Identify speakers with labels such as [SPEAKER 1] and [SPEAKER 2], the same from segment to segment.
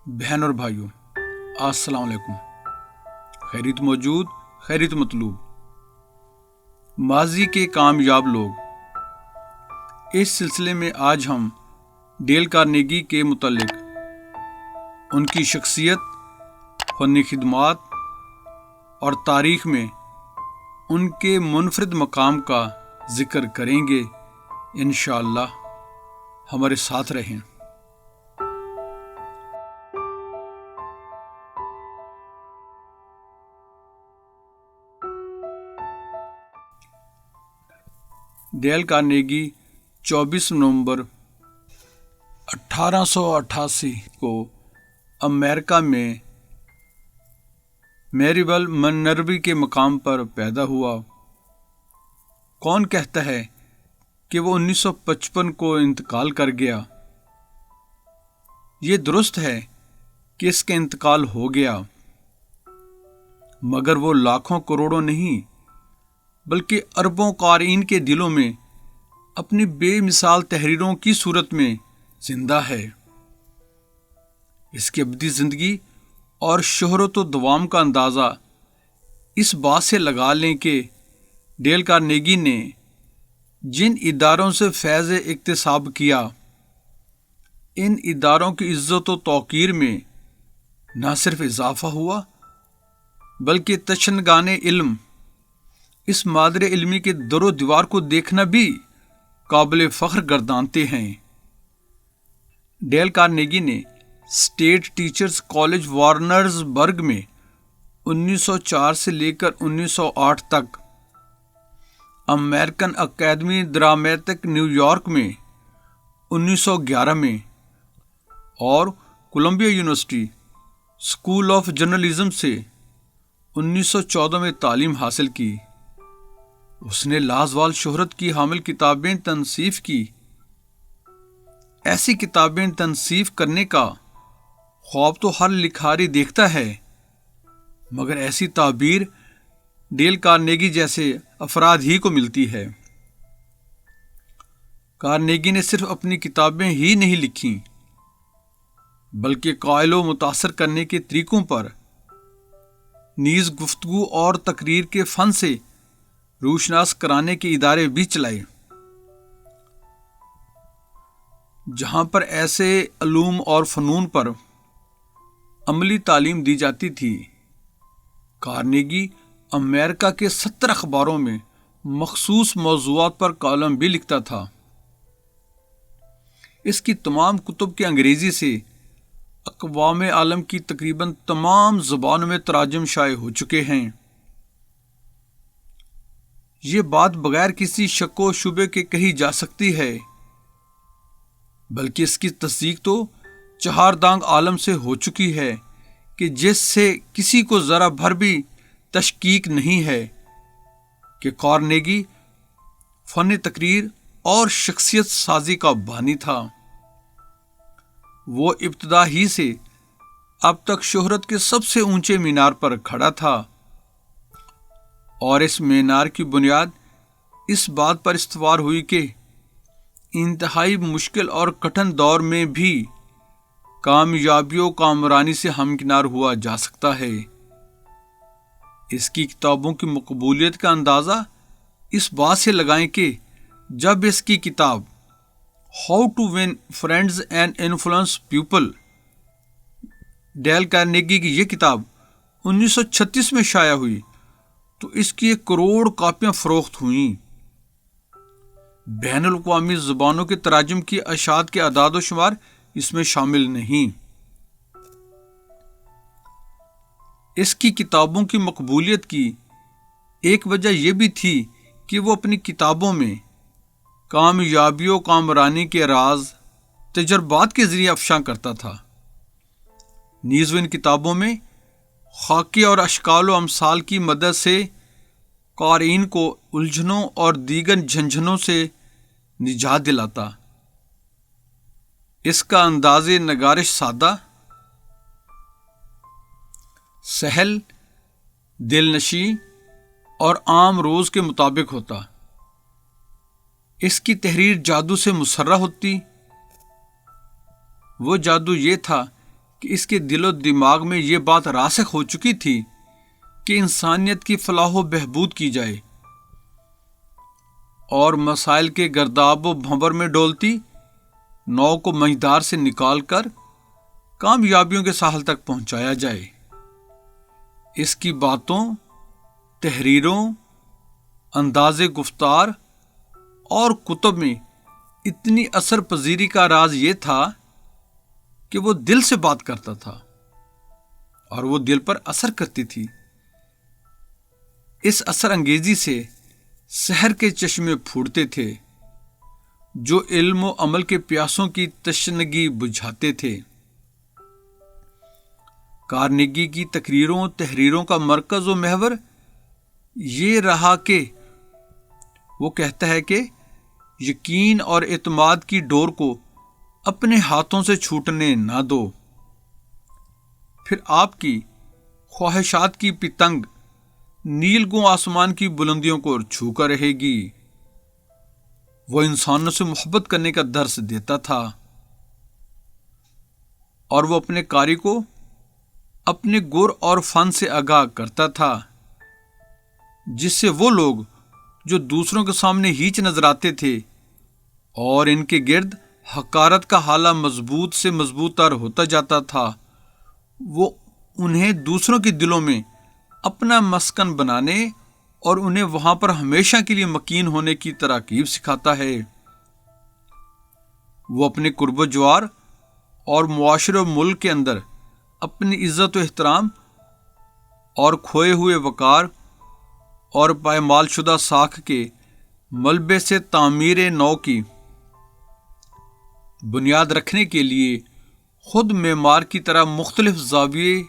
[SPEAKER 1] بہن اور بھائیوں، السلام علیکم۔ خیریت موجود، خیریت مطلوب۔ ماضی کے کامیاب لوگ، اس سلسلے میں آج ہم ڈیل کارنیگی کے متعلق ان کی شخصیت، فنی خدمات اور تاریخ میں ان کے منفرد مقام کا ذکر کریں گے۔ انشاءاللہ ہمارے ساتھ رہیں۔ ڈیل کارنیگی 24 نومبر 1888 کو امریکہ میں میریبل منروی کے مقام پر پیدا ہوا۔ کون کہتا ہے کہ وہ 1955 کو انتقال کر گیا؟ یہ درست ہے کہ اس کا انتقال ہو گیا، مگر وہ لاکھوں کروڑوں نہیں بلکہ اربوں قارئین کے دلوں میں اپنی بے مثال تحریروں کی صورت میں زندہ ہے۔ اس کی ابدی زندگی اور شہرت و دوام کا اندازہ اس بات سے لگا لیں کہ ڈیل کارنیگی نے جن اداروں سے فیض اکتساب کیا، ان اداروں کی عزت و توقیر میں نہ صرف اضافہ ہوا بلکہ تشنگان علم اس مادر علمی کے در و دیوار کو دیکھنا بھی قابل فخر گردانتے ہیں۔ ڈیل کارنیگی نے State Teachers College Warrensburg میں 1904 سے لے کر 1908 تک، American Academy Dramatic New York میں 1911 میں اور Columbia University School of Journalism سے 1914 میں تعلیم حاصل کی۔ اس نے لازوال شہرت کی حامل کتابیں تنصیف کی۔ ایسی کتابیں تنصیف کرنے کا خواب تو ہر لکھاری دیکھتا ہے، مگر ایسی تعبیر ڈیل کارنیگی جیسے افراد ہی کو ملتی ہے۔ کارنیگی نے صرف اپنی کتابیں ہی نہیں لکھیں بلکہ قائل و متاثر کرنے کے طریقوں پر نیز گفتگو اور تقریر کے فن سے روشناس کرانے کے ادارے بھی چلائے، جہاں پر ایسے علوم اور فنون پر عملی تعلیم دی جاتی تھی۔ کارنیگی امریکہ کے 70 اخباروں میں مخصوص موضوعات پر کالم بھی لکھتا تھا۔ اس کی تمام کتب کے انگریزی سے اقوام عالم کی تقریباً تمام زبانوں میں تراجم شائع ہو چکے ہیں۔ یہ بات بغیر کسی شک و شبے کے کہی جا سکتی ہے، بلکہ اس کی تصدیق تو چہاردانگ عالم سے ہو چکی ہے کہ جس سے کسی کو ذرا بھر بھی تشکیک نہیں ہے کہ کارنیگی فن تقریر اور شخصیت سازی کا بانی تھا۔ وہ ابتدا ہی سے اب تک شہرت کے سب سے اونچے مینار پر کھڑا تھا، اور اس مینار کی بنیاد اس بات پر استوار ہوئی کہ انتہائی مشکل اور کٹھن دور میں بھی کامیابی و کامرانی سے ہمکنار ہوا جا سکتا ہے۔ اس کی کتابوں کی مقبولیت کا اندازہ اس بات سے لگائیں کہ جب اس کی کتاب How to Win Friends and Influence People, Dale Carnegie کی یہ کتاب 1936 میں شائع ہوئی تو اس کی 1 کروڑ کاپیاں فروخت ہوئیں۔ بین الاقوامی زبانوں کے تراجم کی اشاعت کے اعداد و شمار اس میں شامل نہیں۔ اس کی کتابوں کی مقبولیت کی ایک وجہ یہ بھی تھی کہ وہ اپنی کتابوں میں کامیابی و کامرانی کے راز تجربات کے ذریعے افشاں کرتا تھا۔ نیز وہ ان کتابوں میں خاکے اور اشکال و امثال کی مدد سے قارئین کو الجھنوں اور دیگر جھنجھنوں سے نجات دلاتا۔ اس کا انداز نگارش سادہ، سہل، دل نشیں اور عام روز کے مطابق ہوتا۔ اس کی تحریر جادو سے مسرہ ہوتی۔ وہ جادو یہ تھا کہ اس کے دل و دماغ میں یہ بات راسخ ہو چکی تھی کہ انسانیت کی فلاح و بہبود کی جائے، اور مسائل کے گرداب و بھنور میں ڈولتی نو کو مجدار سے نکال کر کامیابیوں کے ساحل تک پہنچایا جائے۔ اس کی باتوں، تحریروں، انداز گفتار اور کتب میں اتنی اثر پذیری کا راز یہ تھا کہ وہ دل سے بات کرتا تھا اور وہ دل پر اثر کرتی تھی۔ اس اثر انگیزی سے سحر کے چشمے پھوٹتے تھے جو علم و عمل کے پیاسوں کی تشنگی بجھاتے تھے۔ کارنیگی کی تقریروں و تحریروں کا مرکز و محور یہ رہا کہ وہ کہتا ہے کہ یقین اور اعتماد کی ڈور کو اپنے ہاتھوں سے چھوٹنے نہ دو، پھر آپ کی خواہشات کی پتنگ نیلگوں آسمان کی بلندیوں کو چھو کر رہے گی۔ وہ انسانوں سے محبت کرنے کا درس دیتا تھا، اور وہ اپنے قاری کو اپنے گر اور فن سے آگاہ کرتا تھا، جس سے وہ لوگ جو دوسروں کے سامنے ہیچ نظر آتے تھے اور ان کے گرد حقارت کا حالہ مضبوط سے مضبوط تر ہوتا جاتا تھا، وہ انہیں دوسروں کے دلوں میں اپنا مسکن بنانے اور انہیں وہاں پر ہمیشہ کے لیے مکین ہونے کی تراکیب سکھاتا ہے۔ وہ اپنے قرب و جوار اور معاشرے و ملک کے اندر اپنی عزت و احترام اور کھوئے ہوئے وقار اور پائمال شدہ ساکھ کے ملبے سے تعمیر نو کی بنیاد رکھنے کے لیے خود معمار کی طرح مختلف زاویے،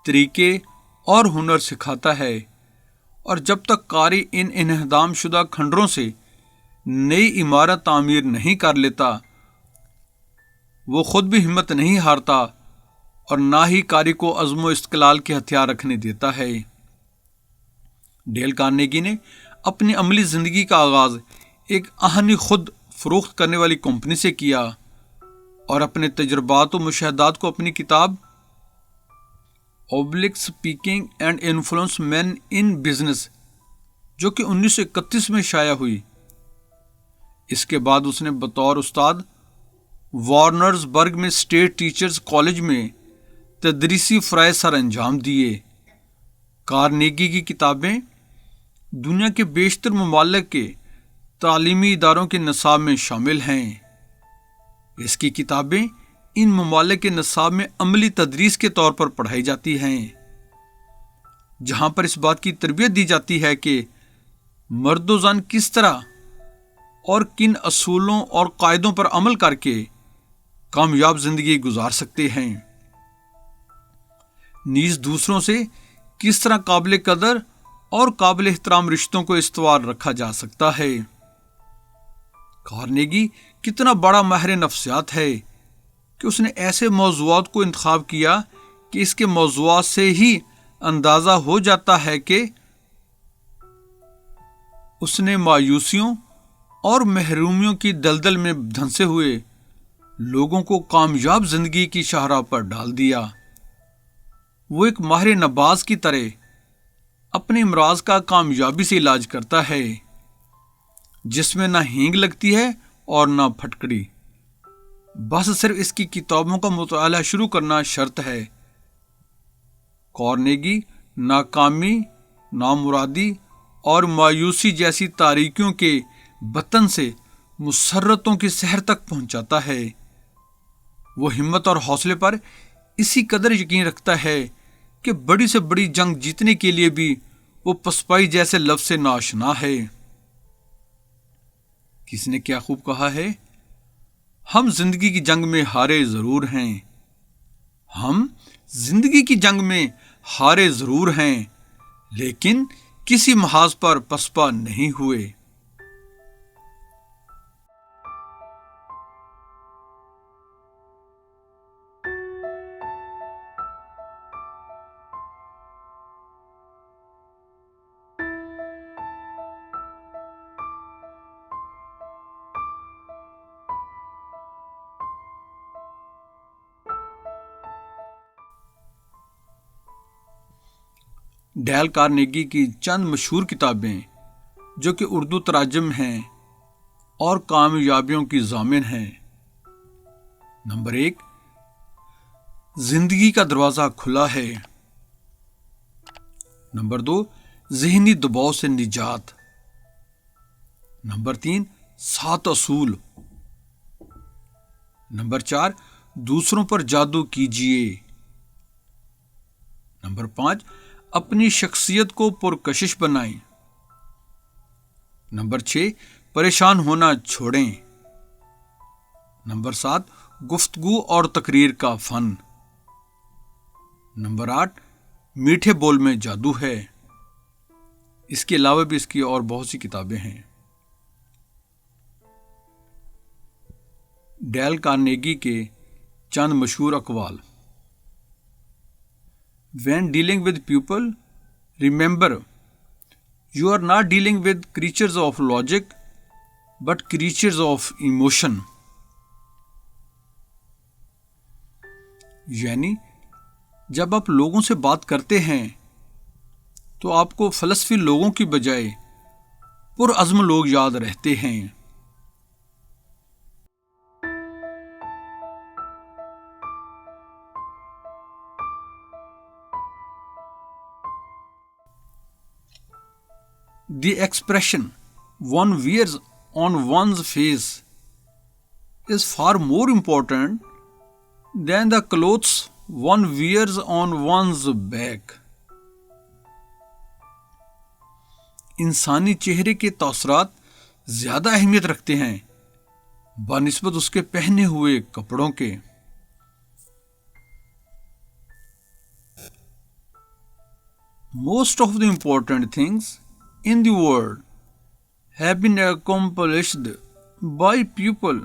[SPEAKER 1] طریقے اور ہنر سکھاتا ہے، اور جب تک قاری ان انہدام شدہ کھنڈروں سے نئی عمارت تعمیر نہیں کر لیتا، وہ خود بھی ہمت نہیں ہارتا اور نہ ہی قاری کو عزم و استقلال کے ہتھیار رکھنے دیتا ہے۔ ڈیل کارنیگی نے اپنی عملی زندگی کا آغاز ایک آہنی خود فروخت کرنے والی کمپنی سے کیا، اور اپنے تجربات و مشاہدات کو اپنی کتاب Public Speaking and Influence Men in Business, جو کہ 1931 میں شائع ہوئی، اس کے بعد اس نے بطور استاد وارنرز برگ میں اسٹیٹ ٹیچرز کالج میں تدریسی فرائض سر انجام دیے۔ کارنیگی کی کتابیں دنیا کے بیشتر ممالک کے تعلیمی اداروں کے نصاب میں شامل ہیں۔ اس کی کتابیں ان ممالک کے نصاب میں عملی تدریس کے طور پر پڑھائی جاتی ہیں، جہاں پر اس بات کی تربیت دی جاتی ہے کہ مرد و زن کس طرح اور کن اصولوں اور قاعدوں پر عمل کر کے کامیاب زندگی گزار سکتے ہیں، نیز دوسروں سے کس طرح قابل قدر اور قابل احترام رشتوں کو استوار رکھا جا سکتا ہے۔ کارنیگی کتنا بڑا ماہر نفسیات ہے کہ اس نے ایسے موضوعات کو انتخاب کیا کہ اس کے موضوعات سے ہی اندازہ ہو جاتا ہے کہ اس نے مایوسیوں اور محرومیوں کی دلدل میں دھنسے ہوئے لوگوں کو کامیاب زندگی کی شاہراہ پر ڈال دیا۔ وہ ایک ماہر نباز کی طرح اپنے امراض کا کامیابی سے علاج کرتا ہے، جس میں نہ ہینگ لگتی ہے اور نہ پھٹکڑی، بس صرف اس کی کتابوں کا مطالعہ شروع کرنا شرط ہے۔ کارنیگی ناکامی، نامرادی اور مایوسی جیسی تاریکیوں کے بطن سے مسرتوں کی سحر تک پہنچاتا ہے۔ وہ ہمت اور حوصلے پر اسی قدر یقین رکھتا ہے کہ بڑی سے بڑی جنگ جیتنے کے لیے بھی وہ پسپائی جیسے لفظ سے ناشنا ہے۔ کس نے کیا خوب کہا ہے، ہم زندگی کی جنگ میں ہارے ضرور ہیں، ہم زندگی کی جنگ میں ہارے ضرور ہیں، لیکن کسی محاذ پر پسپا نہیں ہوئے۔ ڈیل کارنیگی کی چند مشہور کتابیں جو کہ اردو تراجم ہیں اور کامیابیوں کی ضامن ہیں۔ نمبر 1، زندگی کا دروازہ کھلا ہے۔ نمبر 2، ذہنی دباؤ سے نجات۔ نمبر 3، 7 اصول۔ نمبر 4، دوسروں پر جادو کیجیے۔ نمبر 5، اپنی شخصیت کو پرکشش بنائیں۔ نمبر 6، پریشان ہونا چھوڑیں۔ نمبر 7، گفتگو اور تقریر کا فن۔ نمبر 8، میٹھے بول میں جادو ہے۔ اس کے علاوہ بھی اس کی اور بہت سی کتابیں ہیں۔ ڈیل کارنیگی کے چند مشہور اقوال۔ When dealing with people, remember, you are not dealing with creatures of logic, but creatures of emotion. یعنی جب آپ لوگوں سے بات کرتے ہیں تو آپ کو فلسفی لوگوں کی بجائے پرعزم لوگ یاد رہتے ہیں۔ The expression one wears on one's face is far more important than the clothes one wears on one's back. انسانی چہرے کے تاثرات زیادہ اہمیت رکھتے ہیں بنسبت اس کے پہنے ہوئے کپڑوں کے۔ Most of the important things in the world have been accomplished by people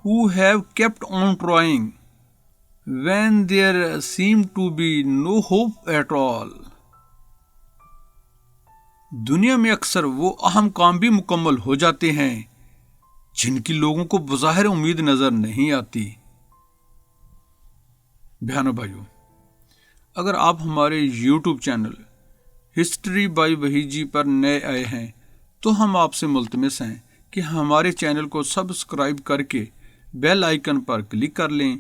[SPEAKER 1] who have kept on trying when there seemed to be no hope at all. دنیا میں اکثر وہ اہم کام بھی مکمل ہو جاتے ہیں جن کی لوگوں کو بظاہر امید نظر نہیں آتی۔ بہنوں بھائیوں، اگر آپ ہمارے YouTube channel history by Waheed ji پر نئے آئے ہیں تو ہم آپ سے ملتمس ہیں کہ ہمارے چینل کو سبسکرائب کر کے بیل آئیکن پر کلک کر لیں،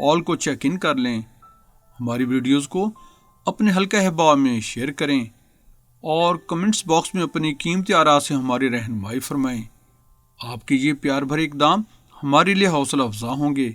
[SPEAKER 1] آل کو چیک ان کر لیں، ہماری ویڈیوز کو اپنے حلقہ احباب میں شیئر کریں اور کمنٹس باکس میں اپنی قیمتی آراء سے ہماری رہنمائی فرمائیں۔ آپ کے یہ پیار بھرے اقدام ہمارے لیے حوصلہ افزا ہوں گے